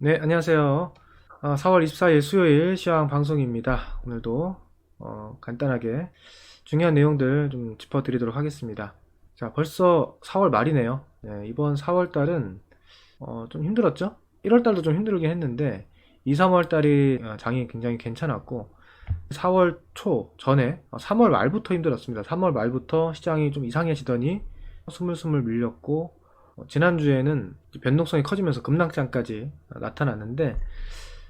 네, 안녕하세요. 4월 24일 수요일 시황 방송입니다. 오늘도 간단하게 중요한 내용들 좀 짚어드리도록 하겠습니다. 자, 벌써 4월 말이네요. 네, 이번 4월 달은 좀 힘들었죠? 1월 달도 좀 힘들긴 했는데 2, 3월 달이 장이 굉장히 괜찮았고 4월 초 전에 3월 말부터 힘들었습니다. 3월 말부터 시장이 좀 이상해지더니 스물스물 밀렸고 지난주에는 변동성이 커지면서 급락장까지 나타났는데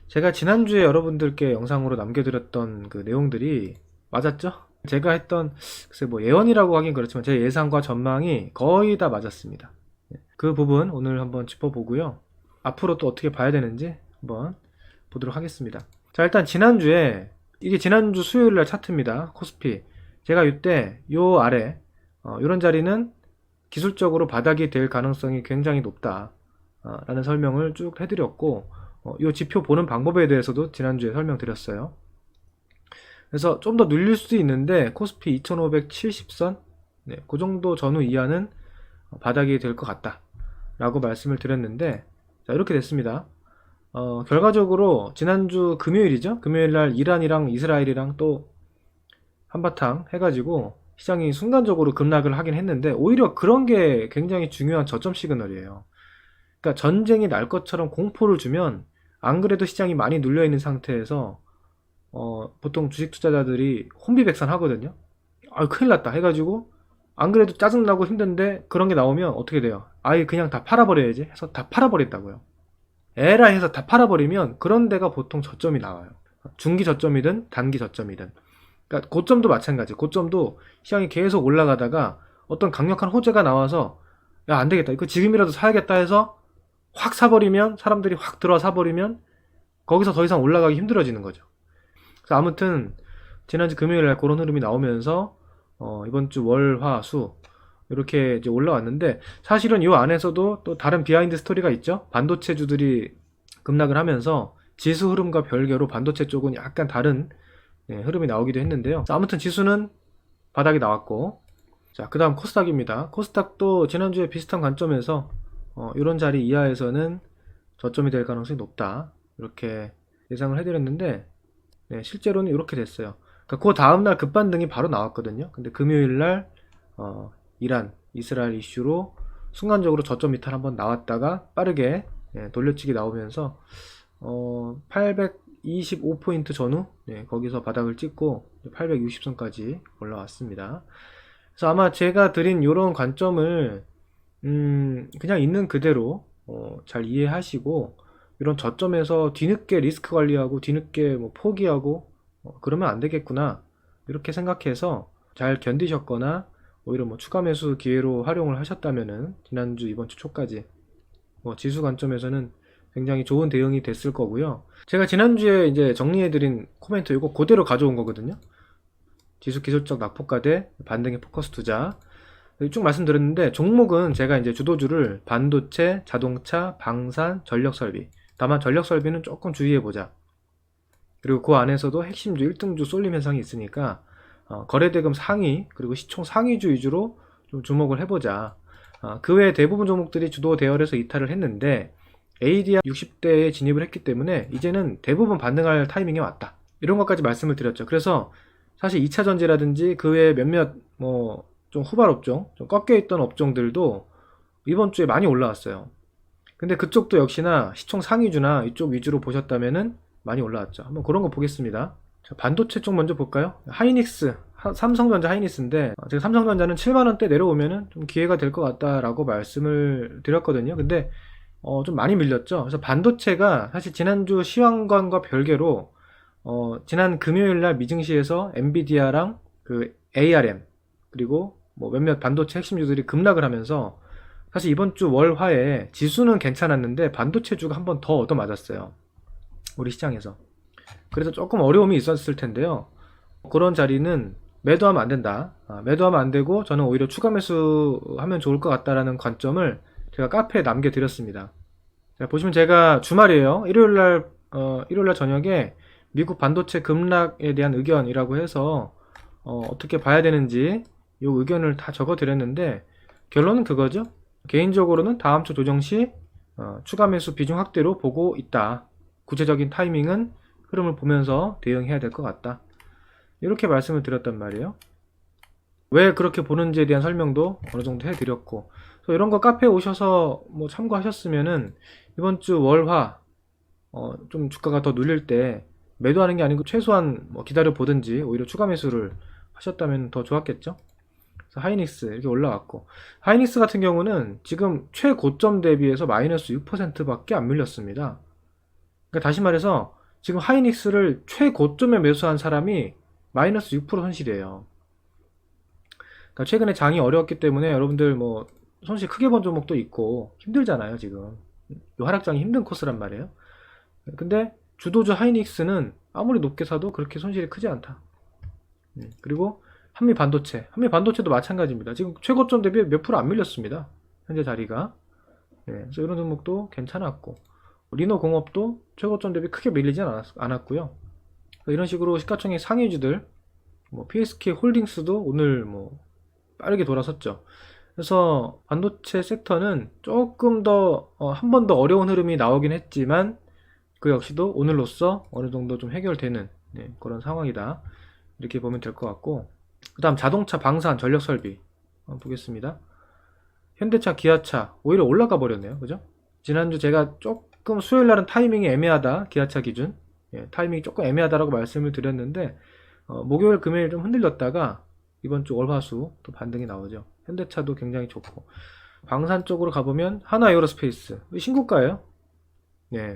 제가 지난주에 여러분들께 영상으로 남겨드렸던 그 내용들이 맞았죠? 제가 했던 글쎄 뭐 예언이라고 하긴 그렇지만 제 예상과 전망이 거의 다 맞았습니다. 그 부분 오늘 한번 짚어보고요. 앞으로 또 어떻게 봐야 되는지 한번 보도록 하겠습니다. 자, 일단 지난주에 이게 지난주 수요일 날 차트입니다. 코스피. 제가 이때 요 아래 이런 자리는 기술적으로 바닥이 될 가능성이 굉장히 높다 라는 설명을 쭉 해드렸고 이 지표 보는 방법에 대해서도 지난주에 설명드렸어요. 그래서 좀 더 눌릴 수도 있는데 코스피 2570선 네, 그 정도 전후 이하는 바닥이 될 것 같다 라고 말씀을 드렸는데 자, 이렇게 됐습니다. 결과적으로 지난주 금요일이죠. 금요일날 이란이랑 이스라엘이랑 또 한바탕 해가지고 시장이 순간적으로 급락을 하긴 했는데 오히려 그런 게 굉장히 중요한 저점 시그널이에요. 그러니까 전쟁이 날 것처럼 공포를 주면 안 그래도 시장이 많이 눌려있는 상태에서 보통 주식 투자자들이 혼비백산 하거든요. 아, 큰일 났다 해가지고 안 그래도 짜증나고 힘든데 그런 게 나오면 어떻게 돼요? 아예 그냥 다 팔아버려야지 해서 다 팔아버린다고요. 에라 해서 다 팔아버리면 그런 데가 보통 저점이 나와요. 중기 저점이든 단기 저점이든. 그러니까 고점도 마찬가지. 고점도 시장이 계속 올라가다가 어떤 강력한 호재가 나와서 야, 안 되겠다. 이거 지금이라도 사야겠다 해서 확 사버리면 사람들이 확 들어 사버리면 거기서 더 이상 올라가기 힘들어지는 거죠. 그래서 아무튼 지난주 금요일 날 그런 흐름이 나오면서 이번 주 월, 화, 수 이렇게 이제 올라왔는데 사실은 이 안에서도 또 다른 비하인드 스토리가 있죠. 반도체주들이 급락을 하면서 지수 흐름과 별개로 반도체 쪽은 약간 다른 흐름이 나오기도 했는데요. 아무튼 지수는 바닥이 나왔고 자, 그 다음 코스닥입니다. 코스닥도 지난주에 비슷한 관점에서 이런 자리 이하에서는 저점이 될 가능성이 높다 이렇게 예상을 해드렸는데 네, 실제로는 이렇게 됐어요. 그러니까 그 다음날 급반등이 바로 나왔거든요. 근데 금요일날 이란, 이스라엘 이슈로 순간적으로 저점 이탈 한번 나왔다가 빠르게 돌려치기 나오면서 825포인트 전후 거기서 바닥을 찍고 860선까지 올라왔습니다. 그래서 아마 제가 드린 이런 관점을 그냥 있는 그대로 잘 이해하시고 이런 저점에서 뒤늦게 리스크 관리하고 뒤늦게 뭐 포기하고 그러면 안 되겠구나 이렇게 생각해서 잘 견디셨거나 오히려 뭐 추가 매수 기회로 활용을 하셨다면은 지난주 이번 주 초까지 뭐 지수 관점에서는 굉장히 좋은 대응이 됐을 거고요. 제가 지난주에 이제 정리해드린 코멘트 이거 그대로 가져온 거거든요. 지수 기술적 낙폭과 대 반등의 포커스 투자 쭉 말씀드렸는데 종목은 제가 이제 주도주를 반도체, 자동차, 방산, 전력설비 다만 전력설비는 조금 주의해보자. 그리고 그 안에서도 핵심주 1등주 쏠림 현상이 있으니까 거래대금 상위 그리고 시총 상위주 위주로 좀 주목을 해보자. 그 외에 대부분 종목들이 주도 대열에서 이탈을 했는데 ADR 60대에 진입을 했기 때문에 이제는 대부분 반등할 타이밍이 왔다. 이런 것까지 말씀을 드렸죠. 그래서 사실 2차전지라든지 그 외에 몇몇 뭐 좀 후발 업종, 좀 꺾여있던 업종들도 이번 주에 많이 올라왔어요. 근데 그쪽도 역시나 시총 상위주나 이쪽 위주로 보셨다면은 많이 올라왔죠. 한번 그런 거 보겠습니다. 자, 반도체 쪽 먼저 볼까요? 하이닉스, 삼성전자 하이닉스인데 제가 삼성전자는 7만원대 내려오면은 좀 기회가 될 것 같다라고 말씀을 드렸거든요. 근데 좀 많이 밀렸죠. 그래서 반도체가 사실 지난주 시황관과 별개로 지난 금요일날 미증시에서 엔비디아랑 그 ARM 그리고 뭐 몇몇 반도체 핵심주들이 급락을 하면서 사실 이번 주 월화에 지수는 괜찮았는데 반도체주가 한 번 더 얻어맞았어요. 우리 시장에서. 그래서 조금 어려움이 있었을 텐데요. 그런 자리는 매도하면 안 된다. 매도하면 안 되고 저는 오히려 추가 매수하면 좋을 것 같다라는 관점을 제가 카페에 남겨드렸습니다. 자, 보시면 제가 주말이에요. 일요일날 저녁에 미국 반도체 급락에 대한 의견이라고 해서 어떻게 봐야 되는지 이 의견을 다 적어드렸는데 결론은 그거죠. 개인적으로는 다음 주 조정 시 추가 매수 비중 확대로 보고 있다. 구체적인 타이밍은 흐름을 보면서 대응해야 될 것 같다. 이렇게 말씀을 드렸단 말이에요. 왜 그렇게 보는지에 대한 설명도 어느 정도 해드렸고, 이런 거 카페에 오셔서 뭐 참고하셨으면은 이번 주 월화 좀 주가가 더 눌릴 때 매도하는 게 아니고 최소한 뭐 기다려 보든지 오히려 추가 매수를 하셨다면 더 좋았겠죠. 그래서 하이닉스 이렇게 올라왔고, 하이닉스 같은 경우는 지금 최고점 대비해서 마이너스 6%밖에 안 밀렸습니다. 그러니까 다시 말해서 지금 하이닉스를 최고점에 매수한 사람이 마이너스 6% 손실이에요. 그러니까 최근에 장이 어려웠기 때문에 여러분들 뭐 손실 크게 본 종목도 있고 힘들잖아요. 지금 이 하락장이 힘든 코스란 말이에요. 근데 주도주 하이닉스는 아무리 높게 사도 그렇게 손실이 크지 않다. 그리고 한미반도체도 마찬가지입니다. 지금 최고점 대비 몇 프로 안 밀렸습니다. 현재 자리가. 그래서 이런 종목도 괜찮았고, 리노공업도 최고점 대비 크게 밀리진 않았고요. 이런 식으로 시가총액 상위주들, 뭐 PSK 홀딩스도 오늘 뭐 빠르게 돌아섰죠. 그래서 반도체 섹터는 조금 더 한 번 더 어려운 흐름이 나오긴 했지만 그 역시도 오늘로써 어느 정도 좀 해결되는 그런 상황이다. 이렇게 보면 될 것 같고, 그 다음 자동차, 방산, 전력설비 보겠습니다. 현대차, 기아차 오히려 올라가 버렸네요. 그죠? 지난주 제가 조금 수요일날은 타이밍이 애매하다, 기아차 기준 타이밍이 조금 애매하다라고 말씀을 드렸는데 목요일, 금요일 좀 흔들렸다가 이번 주 월화수 또 반등이 나오죠. 현대차도 굉장히 좋고, 방산 쪽으로 가보면 하나에어로스페이스 신고가예요.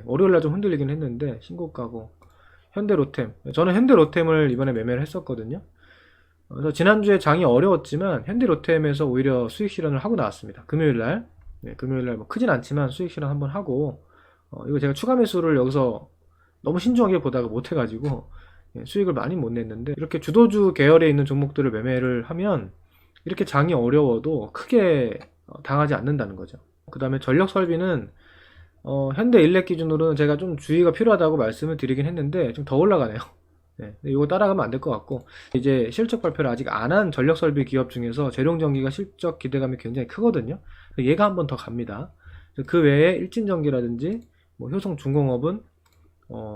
월요일날 좀 흔들리긴 했는데 신고가고, 현대로템, 저는 현대로템을 이번에 매매를 했었거든요. 그래서 지난주에 장이 어려웠지만 현대로템에서 오히려 수익 실현을 하고 나왔습니다. 금요일날. 금요일날 뭐 크진 않지만 수익 실현 한번 하고, 이거 제가 추가 매수를 여기서 너무 신중하게 보다가 못해가지고 수익을 많이 못 냈는데, 이렇게 주도주 계열에 있는 종목들을 매매를 하면 이렇게 장이 어려워도 크게 당하지 않는다는 거죠. 그 다음에 전력설비는 현대일렉 기준으로는 제가 좀 주의가 필요하다고 말씀을 드리긴 했는데 좀 더 올라가네요. 이거 따라가면 안 될 것 같고, 이제 실적 발표를 아직 안 한 전력설비 기업 중에서 재룡전기가 실적 기대감이 굉장히 크거든요. 얘가 한 번 더 갑니다. 그 외에 일진전기라든지 뭐 효성중공업은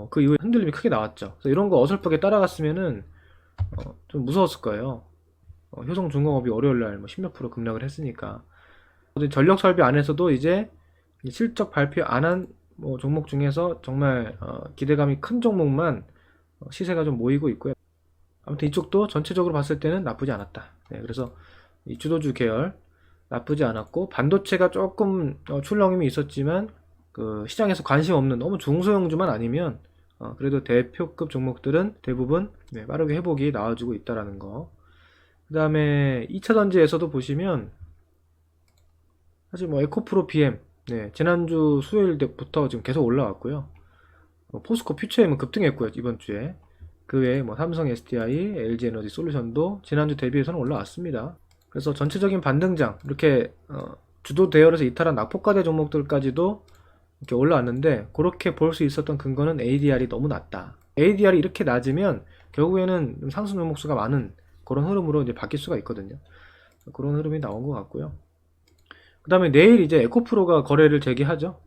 그 이후에 흔들림이 크게 나왔죠. 그래서 이런 거 어설프게 따라갔으면은 좀 무서웠을 거예요. 효성중공업이 월요일날 뭐 10몇 프로 급락을 했으니까. 전력설비 안에서도 이제 실적 발표 안 한 뭐 종목 중에서 정말 기대감이 큰 종목만 시세가 좀 모이고 있고요. 아무튼 이쪽도 전체적으로 봤을 때는 나쁘지 않았다. 그래서 이 주도주 계열 나쁘지 않았고, 반도체가 조금 출렁임이 있었지만 그 시장에서 관심 없는 너무 중소형주만 아니면 그래도 대표급 종목들은 대부분 빠르게 회복이 나와주고 있다라는 거. 그 다음에 2차전지에서도 보시면 사실 뭐 에코프로 BM 지난주 수요일 때부터 지금 계속 올라왔고요. 포스코 퓨처엠은 급등했고요, 이번 주에. 그 외에 뭐 삼성 SDI, LG 에너지 솔루션도 지난주 대비해서는 올라왔습니다. 그래서 전체적인 반등장, 이렇게 주도 대열에서 이탈한 낙폭과대 종목들까지도 이렇게 올라왔는데, 그렇게 볼 수 있었던 근거는 ADR이 너무 낮다. ADR이 이렇게 낮으면 결국에는 상승 종목수가 많은 그런 흐름으로 이제 바뀔 수가 있거든요. 그런 흐름이 나온 것 같고요. 그 다음에 내일 이제 에코프로가 거래를 재개하죠.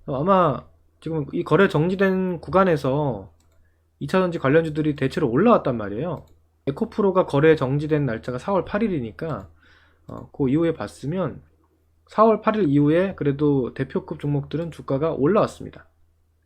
아마 지금 이 거래 정지된 구간에서 2차전지 관련주들이 대체로 올라왔단 말이에요. 에코프로가 거래 정지된 날짜가 4월 8일이니까 그 이후에 봤으면 4월 8일 이후에 그래도 대표급 종목들은 주가가 올라왔습니다.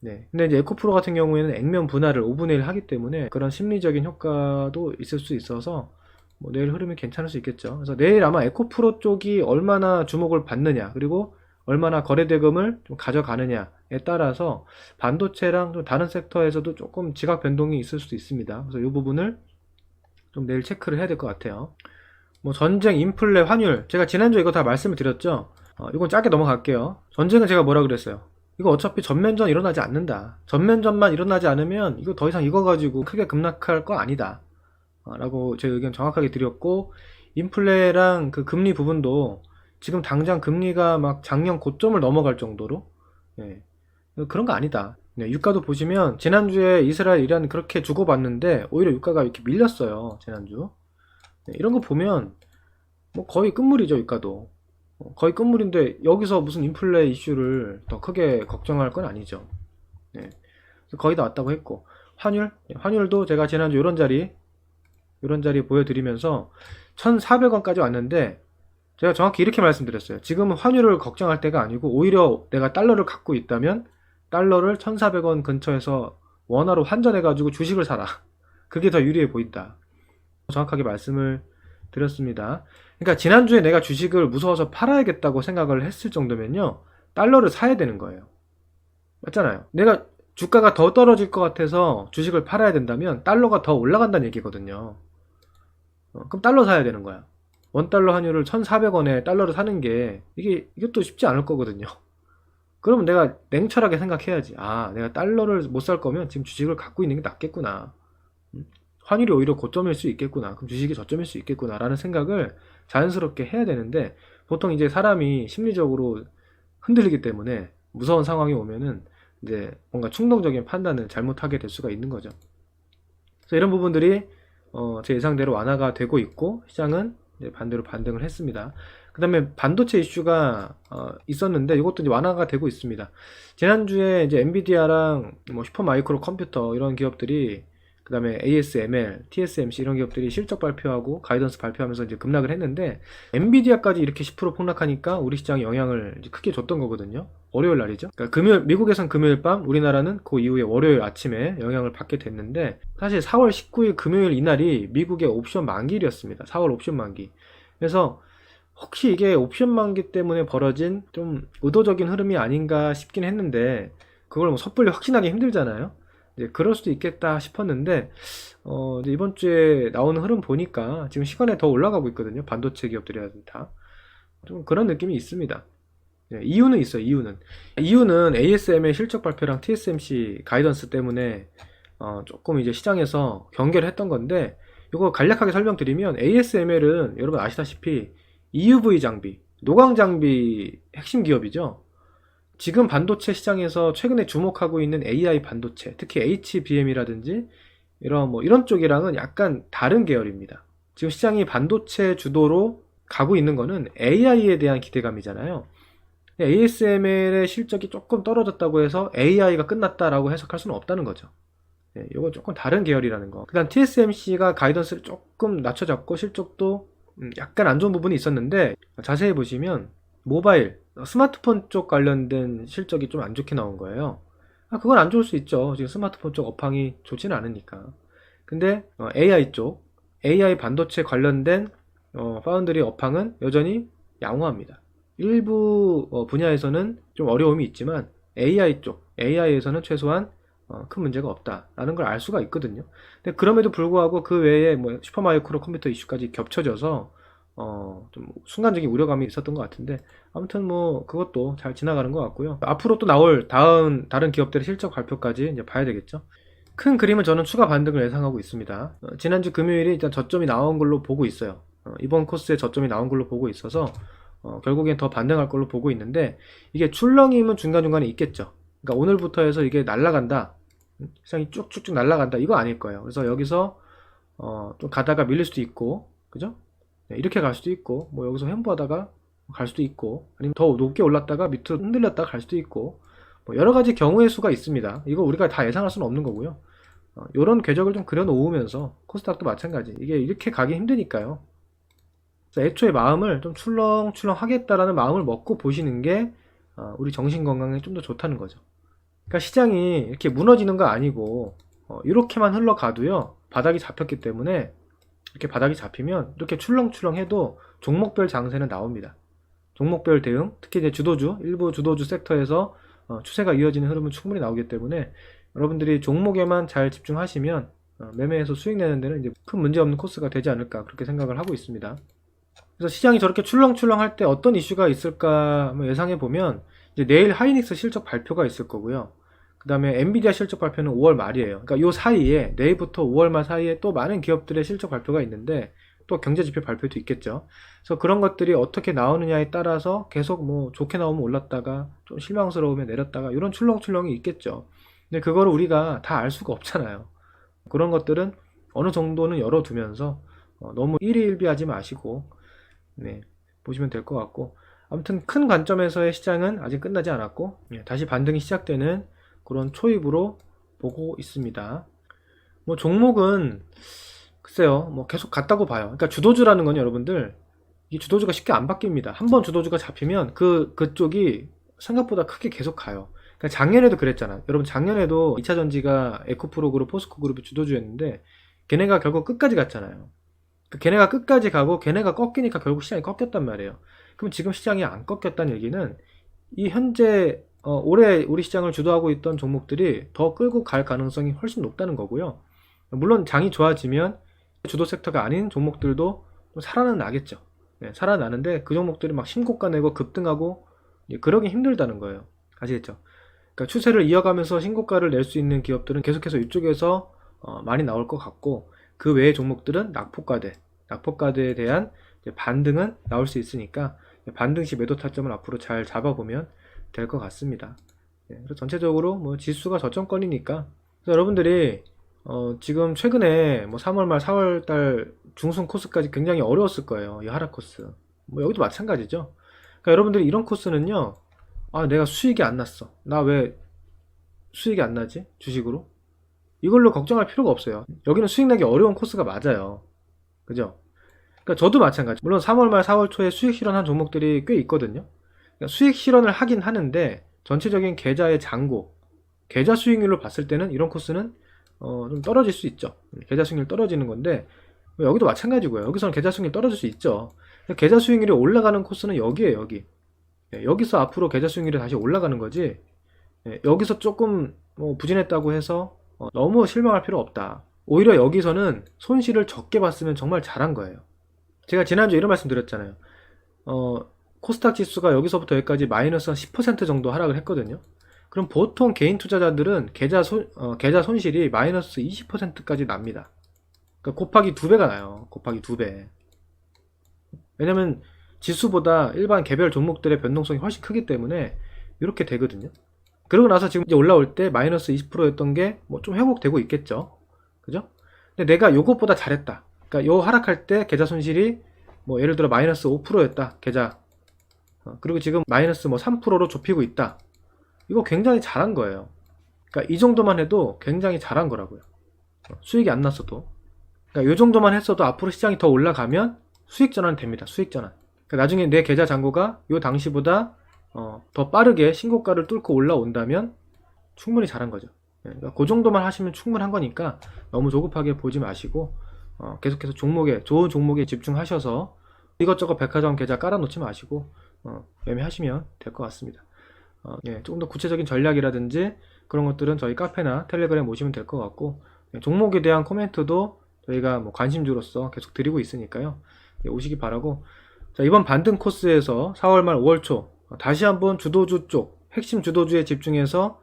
근데 이제 에코프로 같은 경우에는 액면 분할을 5분의 1 하기 때문에 그런 심리적인 효과도 있을 수 있어서 뭐 내일 흐름이 괜찮을 수 있겠죠. 그래서 내일 아마 에코프로 쪽이 얼마나 주목을 받느냐, 그리고 얼마나 거래대금을 좀 가져가느냐에 따라서 반도체랑 좀 다른 섹터에서도 조금 지각 변동이 있을 수도 있습니다. 그래서 이 부분을 좀 내일 체크를 해야 될 것 같아요. 뭐 전쟁, 인플레, 환율, 제가 지난주에 이거 다 말씀을 드렸죠. 이건 짧게 넘어갈게요. 전쟁은 제가 뭐라 그랬어요? 이거 어차피 전면전 일어나지 않는다. 전면전만 일어나지 않으면 이거 더 이상 이거 가지고 크게 급락할 거 아니다 라고 제 의견 정확하게 드렸고, 인플레랑 그 금리 부분도 지금 당장 금리가 막 작년 고점을 넘어갈 정도로 그런 거 아니다. 유가도 보시면 지난주에 이스라엘, 이란 그렇게 주고받는데 오히려 유가가 이렇게 밀렸어요, 지난주. 이런 거 보면 뭐 거의 끝물이죠, 유가도. 거의 끝물인데 여기서 무슨 인플레 이슈를 더 크게 걱정할 건 아니죠. 네. 거의 다 왔다고 했고, 환율? 네, 환율도 제가 지난주 이런 자리 보여드리면서 1,400원까지 왔는데, 제가 정확히 이렇게 말씀드렸어요. 지금은 환율을 걱정할 때가 아니고 오히려 내가 달러를 갖고 있다면 달러를 1,400원 근처에서 원화로 환전해가지고 주식을 사라. 그게 더 유리해 보인다. 정확하게 말씀을 드렸습니다. 그러니까 지난주에 내가 주식을 무서워서 팔아야겠다고 생각을 했을 정도면요, 달러를 사야 되는 거예요. 맞잖아요. 내가 주가가 더 떨어질 것 같아서 주식을 팔아야 된다면 달러가 더 올라간다는 얘기거든요. 그럼 달러 사야 되는 거야. 원달러 환율을 1,400원에 달러를 사는 게 이것도 쉽지 않을 거거든요. 그러면 내가 냉철하게 생각해야지. 아, 내가 달러를 못 살 거면 지금 주식을 갖고 있는 게 낫겠구나. 환율이 오히려 고점일 수 있겠구나. 그럼 주식이 저점일 수 있겠구나. 라는 생각을 자연스럽게 해야 되는데, 보통 이제 사람이 심리적으로 흔들리기 때문에 무서운 상황이 오면은 이제 뭔가 충동적인 판단을 잘못하게 될 수가 있는 거죠. 그래서 이런 부분들이 제 예상대로 완화가 되고 있고, 시장은 이제 반대로 반등을 했습니다. 그 다음에 반도체 이슈가 있었는데 이것도 이제 완화가 되고 있습니다. 지난주에 이제 엔비디아랑 뭐 슈퍼마이크로 컴퓨터 이런 기업들이, 그 다음에 ASML, TSMC 이런 기업들이 실적 발표하고 가이던스 발표하면서 이제 급락을 했는데, 엔비디아까지 이렇게 10% 폭락하니까 우리 시장에 영향을 이제 크게 줬던 거거든요. 월요일 날이죠. 그러니까 금요일, 미국에선 금요일 밤, 우리나라는 그 이후에 월요일 아침에 영향을 받게 됐는데, 사실 4월 19일 금요일 이날이 미국의 옵션 만기일이었습니다. 4월 옵션 만기. 그래서 혹시 이게 옵션 만기 때문에 벌어진 좀 의도적인 흐름이 아닌가 싶긴 했는데, 그걸 뭐 섣불리 확신하기 힘들잖아요. 이제 그럴 수도 있겠다 싶었는데, 이제 이번 주에 나오는 흐름 보니까 지금 시간에 더 올라가고 있거든요. 반도체 기업들이라든지 다. 좀 그런 느낌이 있습니다. 네, 이유는 있어요. 이유는 ASM의 실적 발표랑 TSMC 가이던스 때문에 조금 이제 시장에서 경계를 했던 건데, 이거 간략하게 설명드리면, ASML은 여러분 아시다시피 EUV 장비, 노광 장비 핵심 기업이죠. 지금 반도체 시장에서 최근에 주목하고 있는 AI 반도체, 특히 HBM이라든지 이런 쪽이랑은 약간 다른 계열입니다. 지금 시장이 반도체 주도로 가고 있는 거는 AI에 대한 기대감이잖아요. ASML의 실적이 조금 떨어졌다고 해서 AI가 끝났다라고 해석할 수는 없다는 거죠. 이건 조금 다른 계열이라는 거. 그다음 TSMC가 가이던스를 조금 낮춰잡고 실적도 약간 안 좋은 부분이 있었는데, 자세히 보시면 모바일, 스마트폰 쪽 관련된 실적이 좀 안 좋게 나온 거예요. 그건 안 좋을 수 있죠. 지금 스마트폰 쪽 업황이 좋지는 않으니까. 근데 AI 쪽, AI 반도체 관련된 파운드리 업황은 여전히 양호합니다. 일부 분야에서는 좀 어려움이 있지만 AI 쪽, AI에서는 최소한 큰 문제가 없다라는 걸 알 수가 있거든요. 근데 그럼에도 불구하고 그 외에 뭐 슈퍼마이크로 컴퓨터 이슈까지 겹쳐져서 좀 순간적인 우려감이 있었던 것 같은데, 아무튼 뭐 그것도 잘 지나가는 것 같고요. 앞으로 또 나올 다른 기업들의 실적 발표까지 이제 봐야 되겠죠. 큰 그림은 저는 추가 반등을 예상하고 있습니다. 지난주 금요일이 일단 저점이 나온 걸로 보고 있어요. 이번 코스에 저점이 나온 걸로 보고 있어서 결국엔 더 반등할 걸로 보고 있는데, 이게 출렁임은 중간중간에 있겠죠. 그러니까 오늘부터 해서 이게 날아간다, 시장이 쭉쭉쭉 날아간다, 이거 아닐 거예요. 그래서 여기서 좀 가다가 밀릴 수도 있고, 그죠? 네, 이렇게 갈 수도 있고, 뭐 여기서 횡보하다가 갈 수도 있고, 아니면 더 높게 올랐다가 밑으로 흔들렸다가 갈 수도 있고, 뭐 여러 가지 경우의 수가 있습니다. 이거 우리가 다 예상할 수는 없는 거고요. 이런 궤적을 좀 그려 놓으면서, 코스닥도 마찬가지. 이게 이렇게 가기 힘드니까요. 그래서 애초에 마음을 좀 출렁출렁 하겠다라는 마음을 먹고 보시는 게 우리 정신 건강에 좀 더 좋다는 거죠. 그러니까 시장이 이렇게 무너지는 거 아니고 이렇게만 흘러가도요, 바닥이 잡혔기 때문에, 이렇게 바닥이 잡히면 이렇게 출렁출렁 해도 종목별 장세는 나옵니다. 종목별 대응, 특히 이제 일부 주도주 섹터에서 추세가 이어지는 흐름은 충분히 나오기 때문에, 여러분들이 종목에만 잘 집중하시면 매매해서 수익 내는 데는 이제 큰 문제 없는 코스가 되지 않을까, 그렇게 생각을 하고 있습니다. 그래서 시장이 저렇게 출렁출렁 할 때 어떤 이슈가 있을까 한번 예상해 보면, 이제 내일 하이닉스 실적 발표가 있을 거고요. 그 다음에 엔비디아 실적 발표는 5월 말이에요. 그러니까 요 사이에, 내일부터 5월 말 사이에 또 많은 기업들의 실적 발표가 있는데, 또 경제지표 발표도 있겠죠. 그래서 그런 것들이 어떻게 나오느냐에 따라서 계속 뭐 좋게 나오면 올랐다가 좀 실망스러우면 내렸다가 이런 출렁출렁이 있겠죠. 근데 그거를 우리가 다 알 수가 없잖아요. 그런 것들은 어느 정도는 열어두면서 너무 일희일비하지 마시고, 네, 보시면 될 것 같고, 아무튼 큰 관점에서의 시장은 아직 끝나지 않았고 다시 반등이 시작되는 그런 초입으로 보고 있습니다. 뭐 종목은 글쎄요, 뭐 계속 같다고 봐요. 그러니까 주도주라는 건 여러분들 이 주도주가 쉽게 안 바뀝니다. 한번 주도주가 잡히면 그쪽이 생각보다 크게 계속 가요. 그러니까 작년에도 그랬잖아. 여러분 작년에도 2차전지가 에코프로그룹, 포스코그룹이 주도주였는데 걔네가 결국 끝까지 갔잖아요. 걔네가 끝까지 가고 걔네가 꺾이니까 결국 시장이 꺾였단 말이에요. 그럼 지금 시장이 안 꺾였다는 얘기는 이 현재 올해 우리 시장을 주도하고 있던 종목들이 더 끌고 갈 가능성이 훨씬 높다는 거고요. 물론 장이 좋아지면 주도 섹터가 아닌 종목들도 살아나겠죠. 네, 살아나는데 그 종목들이 막 신고가 내고 급등하고 그러기 힘들다는 거예요. 아시겠죠? 그러니까 추세를 이어가면서 신고가를 낼 수 있는 기업들은 계속해서 이쪽에서 많이 나올 것 같고, 그 외의 종목들은 낙폭과대에 대한 반등은 나올 수 있으니까 반등 시 매도 타점을 앞으로 잘 잡아보면 될 것 같습니다. 그래서 전체적으로 뭐 지수가 저점권이니까 여러분들이 지금 최근에 뭐 3월 말 4월 달 중순 코스까지 굉장히 어려웠을 거예요. 이 하락 코스. 뭐 여기도 마찬가지죠. 그러니까 여러분들이 이런 코스는요. 아, 내가 수익이 안 났어. 나 왜 수익이 안 나지? 주식으로? 이걸로 걱정할 필요가 없어요. 여기는 수익 나기 어려운 코스가 맞아요. 그죠? 그러니까 저도 마찬가지. 물론 3월 말 4월 초에 수익 실현한 종목들이 꽤 있거든요. 그러니까 수익 실현을 하긴 하는데 전체적인 계좌의 잔고, 계좌 수익률로 봤을 때는 이런 코스는 좀 떨어질 수 있죠. 계좌 수익률 떨어지는 건데 여기도 마찬가지고요. 여기서는 계좌 수익률 떨어질 수 있죠. 계좌 수익률이 올라가는 코스는 여기에요. 여기. 여기서 앞으로 계좌 수익률이 다시 올라가는 거지. 여기서 조금 부진했다고 해서 너무 실망할 필요 없다. 오히려 여기서는 손실을 적게 봤으면 정말 잘한 거예요. 제가 지난주에 이런 말씀 드렸잖아요. 코스닥 지수가 여기서부터 여기까지 마이너스 한 10% 정도 하락을 했거든요. 그럼 보통 개인 투자자들은 계좌 손실이 마이너스 20%까지 납니다. 그러니까 곱하기 2배가 나요. 곱하기 2배. 왜냐면 지수보다 일반 개별 종목들의 변동성이 훨씬 크기 때문에 이렇게 되거든요. 그러고 나서 지금 이제 올라올 때 마이너스 20%였던 게 뭐 좀 회복되고 있겠죠. 그죠? 근데 내가 요것보다 잘했다. 그러니까 요 하락할 때 계좌 손실이 뭐 예를 들어 마이너스 5%였다. 계좌. 그리고 지금 마이너스 뭐 3%로 좁히고 있다. 이거 굉장히 잘한 거예요. 그러니까 이 정도만 해도 굉장히 잘한 거라고요. 수익이 안 났어도. 그러니까 이 정도만 했어도 앞으로 시장이 더 올라가면 수익 전환 됩니다. 수익 전환. 그러니까 나중에 내 계좌 잔고가 이 당시보다 더 빠르게 신고가를 뚫고 올라온다면 충분히 잘한 거죠. 그러니까 그 정도만 하시면 충분한 거니까 너무 조급하게 보지 마시고 계속해서 좋은 종목에 집중하셔서 이것저것 백화점 계좌 깔아놓지 마시고 매매하시면 될 것 같습니다. 조금 더 구체적인 전략이라든지 그런 것들은 저희 카페나 텔레그램 오시면 될 것 같고, 종목에 대한 코멘트도 저희가 뭐 관심주로서 계속 드리고 있으니까요. 오시기 바라고. 자, 이번 반등 코스에서 4월 말 5월 초 다시 한번 주도주 쪽, 핵심 주도주에 집중해서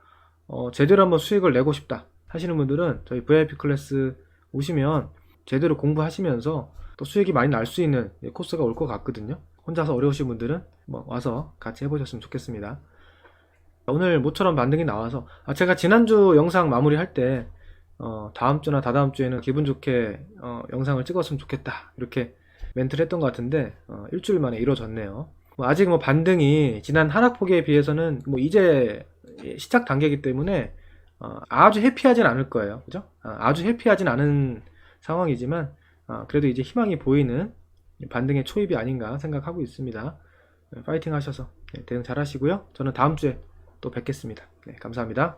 제대로 한번 수익을 내고 싶다 하시는 분들은 저희 VIP 클래스 오시면 제대로 공부하시면서 또 수익이 많이 날 수 있는 코스가 올 것 같거든요. 혼자서 어려우신 분들은 뭐 와서 같이 해보셨으면 좋겠습니다. 오늘 모처럼 반등이 나와서 제가 지난주 영상 마무리할 때 다음주나 다다음주에는 기분 좋게 영상을 찍었으면 좋겠다 이렇게 멘트를 했던 것 같은데 일주일 만에 이루어졌네요. 아직 뭐 반등이 지난 하락폭에 비해서는 뭐 이제 시작 단계이기 때문에 아주 해피하진 않을 거예요. 그죠? 아주 해피하진 않은 상황이지만 그래도 이제 희망이 보이는 반등의 초입이 아닌가 생각하고 있습니다. 파이팅 하셔서 대응 잘 하시고요. 저는 다음 주에 또 뵙겠습니다. 감사합니다.